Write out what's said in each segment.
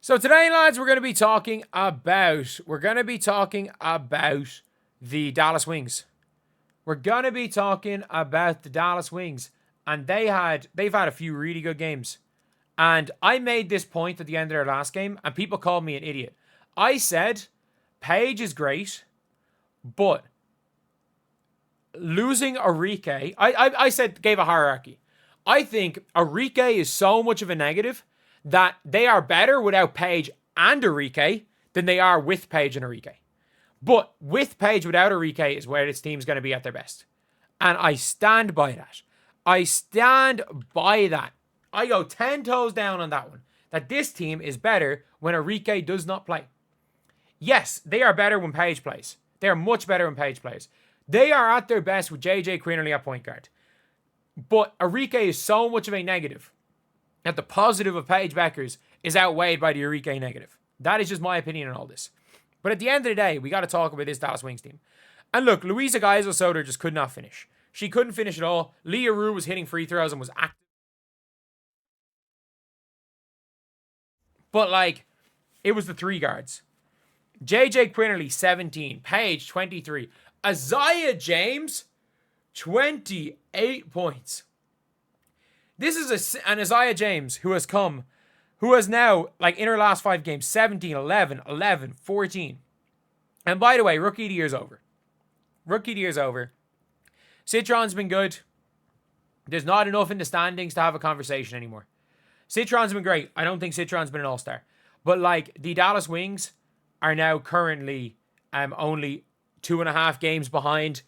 So today, lads, we're going to be talking about the Dallas Wings. We're going to be talking about the Dallas Wings, and they've had a few really good games. And I made this point at the end of their last game, and people called me an idiot. I said Paige is great, but losing Enrique, I said gave a hierarchy. I think Enrique is so much of a negative that they are better without Paige and Enrique than they are with Paige and Enrique. But with Paige without Enrique is where this team's going to be at their best. And I stand by that. I go 10 toes down on that one. That this team is better when Enrique does not play. Yes, they are better when Paige plays. They are much better when Paige plays. They are at their best with JJ Quinterly at point guard. But Enrique is so much of a negative that the positive of Paige Bueckers is outweighed by the Enrique negative. That is just my opinion on all this. But at the end of the day, we got to talk about this Dallas Wings team. And look, Louisa Geisel-Soder just could not finish. She couldn't finish at all. Leah Rue was hitting free throws and was active. But, it was the three guards. JJ Quinterly, 17. Paige, 23. Isaiah James, 28 points. This is an Isaiah James who has now, in her last 5 games, 17, 11, 11, 14. And by the way, Rookie of the Year's over. Citron's been good. There's not enough in the standings to have a conversation anymore. Citron's been great. I don't think Citron's been an all-star. But, the Dallas Wings are now currently only 2.5 games behind.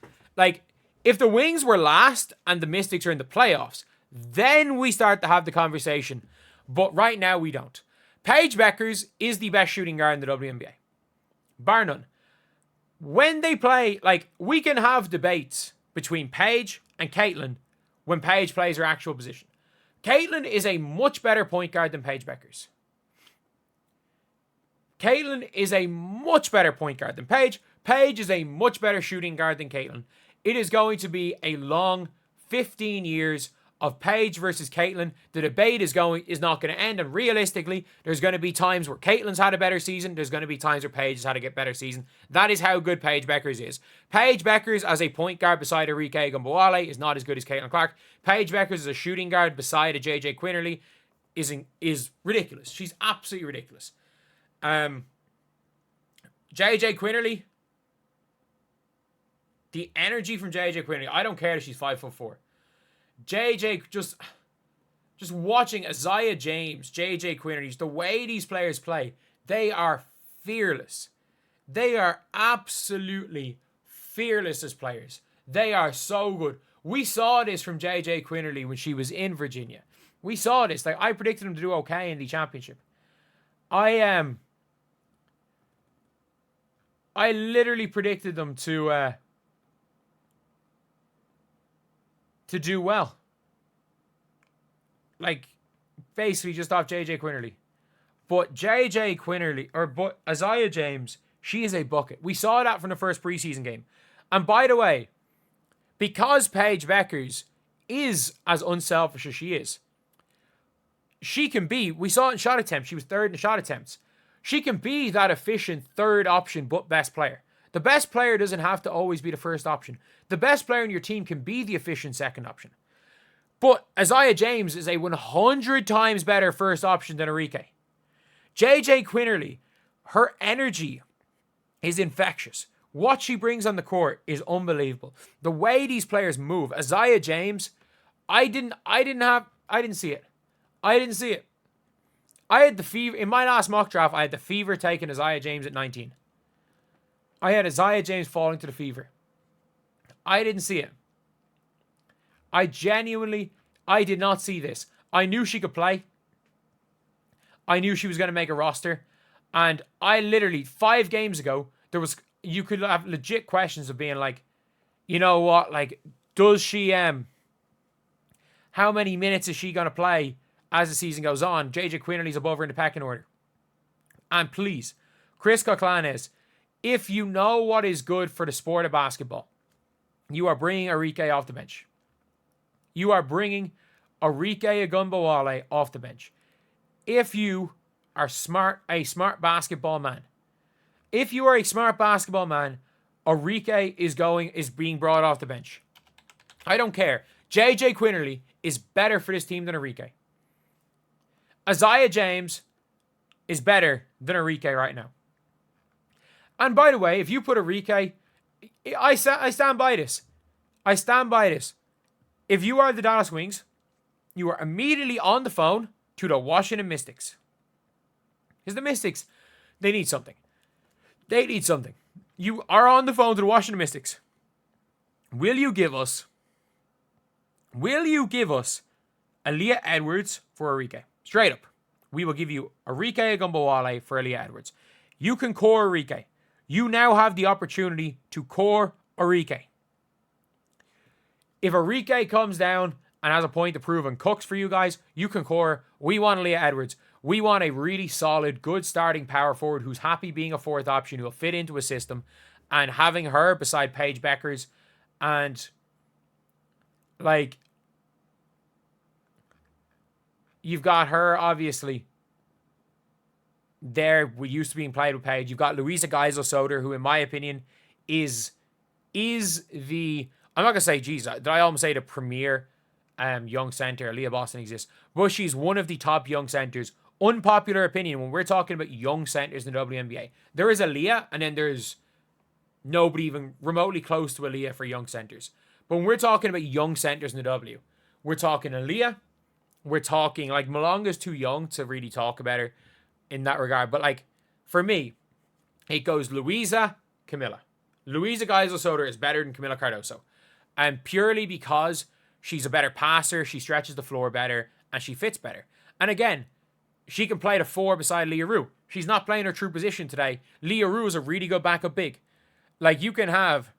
If the Wings were last and the Mystics are in the playoffs, then we start to have the conversation. But right now, we don't. Paige Bueckers is the best shooting guard in the WNBA. Bar none. When they play, we can have debates between Paige and Caitlin when Paige plays her actual position. Caitlin is a much better point guard than Paige Bueckers. Caitlin is a much better point guard than Paige. Paige is a much better shooting guard than Caitlin. It is going to be a long 15 years of Paige versus Caitlin. The debate is not going to end, and realistically, there's going to be times where Caitlin's had a better season. There's going to be times where Paige has had a better season. That is how good Paige Bueckers is. Paige Bueckers as a point guard beside Enrique Ogunbowale is not as good as Caitlin Clark. Paige Bueckers as a shooting guard beside a JJ Quinterly is ridiculous. She's absolutely ridiculous. JJ Quinterly, the energy from JJ Quinterly, I don't care if she's 5'4". JJ, just watching Isaiah James, JJ Quinterly, the way these players play, they are fearless. They are absolutely fearless as players. They are so good. We saw this from JJ Quinterly when she was in Virginia. We saw this. I predicted them to do okay in the championship. I literally predicted them to do well. Basically just off JJ Quinterly. But Isaiah James, she is a bucket. We saw that from the first preseason game. And by the way, because Paige Bueckers is as unselfish as she is, she can be, we saw it in shot attempts, she was third in shot attempts. She can be that efficient third option but best player. The best player doesn't have to always be the first option. The best player in your team can be the efficient second option. But Isaiah James is a 100 times better first option than Enrique. JJ Quinterly, her energy is infectious. What she brings on the court is unbelievable. The way these players move. Isaiah James, I didn't see it. I didn't see it. I had the fever. In my last mock draft, I had the fever taking Isaiah James at 19. I had Isaiah James falling to the fever. I didn't see it. I did not see this. I knew she could play. I knew she was going to make a roster. And I literally, 5 games ago, you could have legit questions of being you know what, does she, how many minutes is she going to play as the season goes on? JJ Quinterly's above her in the pecking order. And please, Chris Coughlin, if you know what is good for the sport of basketball, you are bringing Enrique off the bench. You are bringing Enrique Ogunbowale off the bench. If you are a smart basketball man. If you are a smart basketball man, Arike is being brought off the bench. I don't care. JJ Quinterly is better for this team than Arike. Isaiah James is better than Arike right now. And by the way, if you put Arike, I stand by this. I stand by this. If you are the Dallas Wings, you are immediately on the phone to the Washington Mystics. Because the Mystics, they need something. They need something. You are on the phone to the Washington Mystics. Will you give us Aaliyah Edwards for Arike? Straight up. We will give you Arike Ogunbowale for Aaliyah Edwards. You can core Arike. You now have the opportunity to core Arike. If Arike comes down and has a point to prove and cooks for you guys, you can core. We want Aaliyah Edwards. We want a really solid, good starting power forward who's happy being a fourth option, who will fit into a system, and having her beside Paige Bueckers, and like you've got her obviously there. We used to being played with Paige. You've got Louisa Geisel-Soder, who in my opinion is the, I'm not gonna say, geez, did I almost say the premier young center? Leah Boston exists, but she's one of the top young centers. Unpopular opinion, when we're talking about young centers in the WNBA, there is Aaliyah, and then there's nobody even remotely close to Aaliyah for young centers. But when we're talking about young centers in the W, we're talking Aaliyah. We're talking, like, Malonga's too young to really talk about her in that regard. But, like, for me, it goes Louisa, Camilla. Louisa Geisel-Soder is better than Camilla Cardoso. And purely because she's a better passer, she stretches the floor better, and she fits better. And again, she can play the four beside Leah Rue. She's not playing her true position today. Leah Rue is a really good backup big. Like, you can have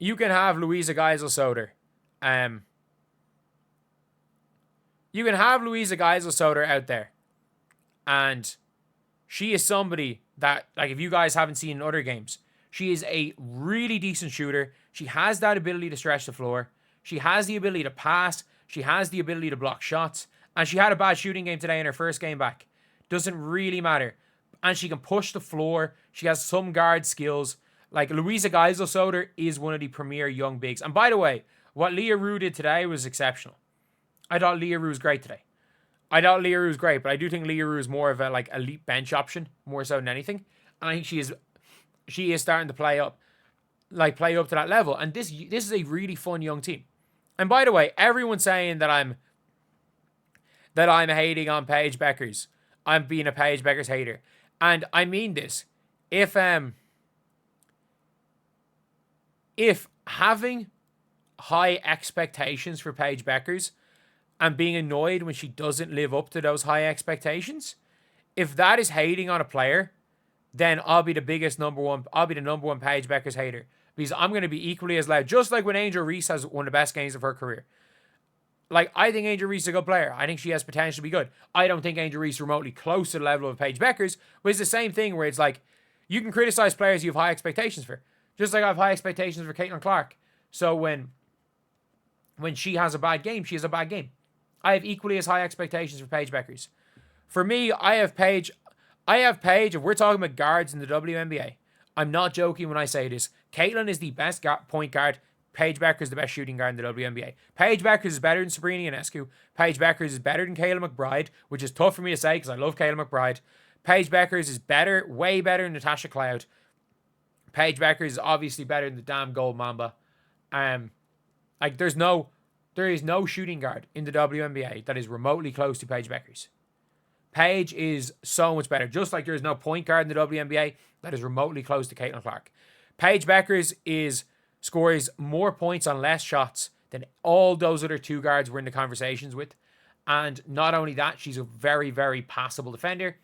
Louisa Geisel-Soder. You can have Louisa Geisel-Soder out there. And she is somebody that, like, if you guys haven't seen in other games, she is a really decent shooter. She has that ability to stretch the floor. She has the ability to pass. She has the ability to block shots. And she had a bad shooting game today in her first game back. Doesn't really matter. And she can push the floor. She has some guard skills. Like, Louisa Geisel-Soder is one of the premier young bigs. And by the way, what Leah Rue did today was exceptional. I thought Leah Rue was great today. But I do think Leah Rue is more of a, like, elite bench option, more so than anything. And I think she is starting to play up to that level. And this is a really fun young team. And by the way, everyone's saying that I'm hating on Paige Bueckers. I'm being a Paige Bueckers hater. And I mean this. If having high expectations for Paige Bueckers and being annoyed when she doesn't live up to those high expectations, if that is hating on a player, then I'll be the number one Paige Bueckers hater. Because I'm going to be equally as loud. Just like when Angel Reese has one of the best games of her career. Like, I think Angel Reese is a good player. I think she has potential to be good. I don't think Angel Reese is remotely close to the level of Paige Bueckers, but it's the same thing where it's like, you can criticize players you have high expectations for. Just like I have high expectations for Caitlin Clark. So when she has a bad game, she has a bad game. I have equally as high expectations for Paige Bueckers. For me, I have Paige. If we're talking about guards in the WNBA, I'm not joking when I say this. Caitlin is the best point guard. Paige Bueckers is the best shooting guard in the WNBA. Paige Bueckers is better than Sabrina Ionescu. Paige Bueckers is better than Kayla McBride, which is tough for me to say because I love Kayla McBride. Paige Bueckers is better, way better than Natasha Cloud. Paige Bueckers is obviously better than the damn Gold Mamba. Like, there is no shooting guard in the WNBA that is remotely close to Paige Bueckers. Paige is so much better. Just like there is no point guard in the WNBA that is remotely close to Caitlin Clark. Paige Bueckers scores more points on less shots than all those other two guards we're in the conversations with. And not only that, she's a very, very passable defender.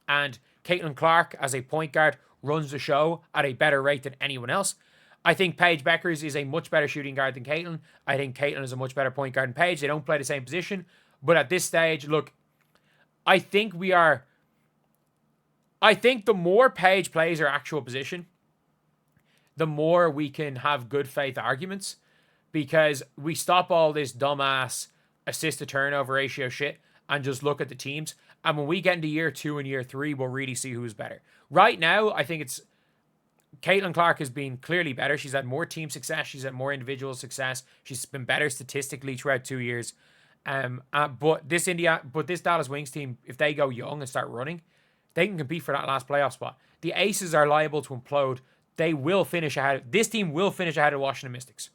And Caitlin Clark, as a point guard, runs the show at a better rate than anyone else. I think Paige Bueckers is a much better shooting guard than Caitlin. I think Caitlin is a much better point guard than Paige. They don't play the same position. But at this stage, look, I think the more Paige plays her actual position, the more we can have good faith arguments, because we stop all this dumbass assist to turnover ratio shit and just look at the teams. And when we get into year 2 and year 3, we'll really see who's better. Right now, I think it's Caitlin Clark has been clearly better. She's had more team success. She's had more individual success. She's been better statistically throughout 2 years. But this Dallas Wings team, if they go young and start running, they can compete for that last playoff spot. The Aces are liable to implode. They will finish ahead. This team will finish ahead of the Washington Mystics.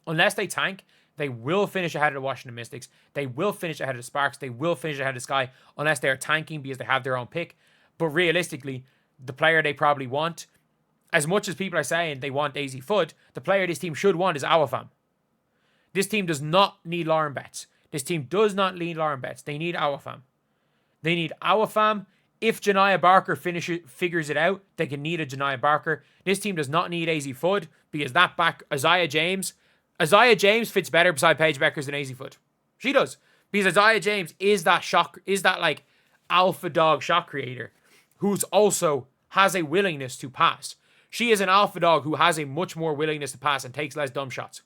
Unless they tank, they will finish ahead of the Washington Mystics. They will finish ahead of the Sparks. They will finish ahead of the Sky, unless they're tanking because they have their own pick. But realistically, the player they probably want, as much as people are saying they want Daisy Foote, the player this team should want is Awafam. This team does not need Lauren Betts. This team does not need Lauren Betts. They need Awafam. They need Awafam. If Janiah Barker figures it out, they can need a Janiah Barker. This team does not need AZ Foote because that back Isaiah James fits better beside Paige Bueckers than AZ Foote. She does. Because Isaiah James is that like alpha dog shot creator who's also has a willingness to pass. She is an alpha dog who has a much more willingness to pass and takes less dumb shots.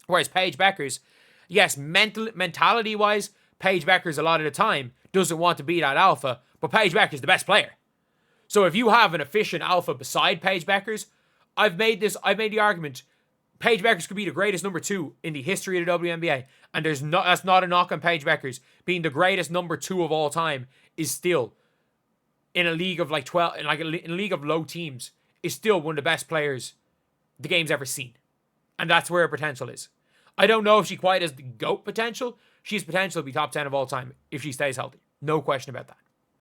Whereas Paige Bueckers, yes, mentality-wise, Paige Bueckers a lot of the time doesn't want to be that alpha, but Paige Bueckers is the best player. So if you have an efficient alpha beside Paige Bueckers, I've made the argument, Paige Bueckers could be the greatest number 2 in the history of the WNBA, and that's not a knock on Paige Bueckers. Being the greatest number 2 of all time is still, in a league of like 12, in a league of low teams, is still one of the best players the game's ever seen. And that's where her potential is. I don't know if she quite has the GOAT potential. She has potential to be top 10 of all time if she stays healthy. No question about that.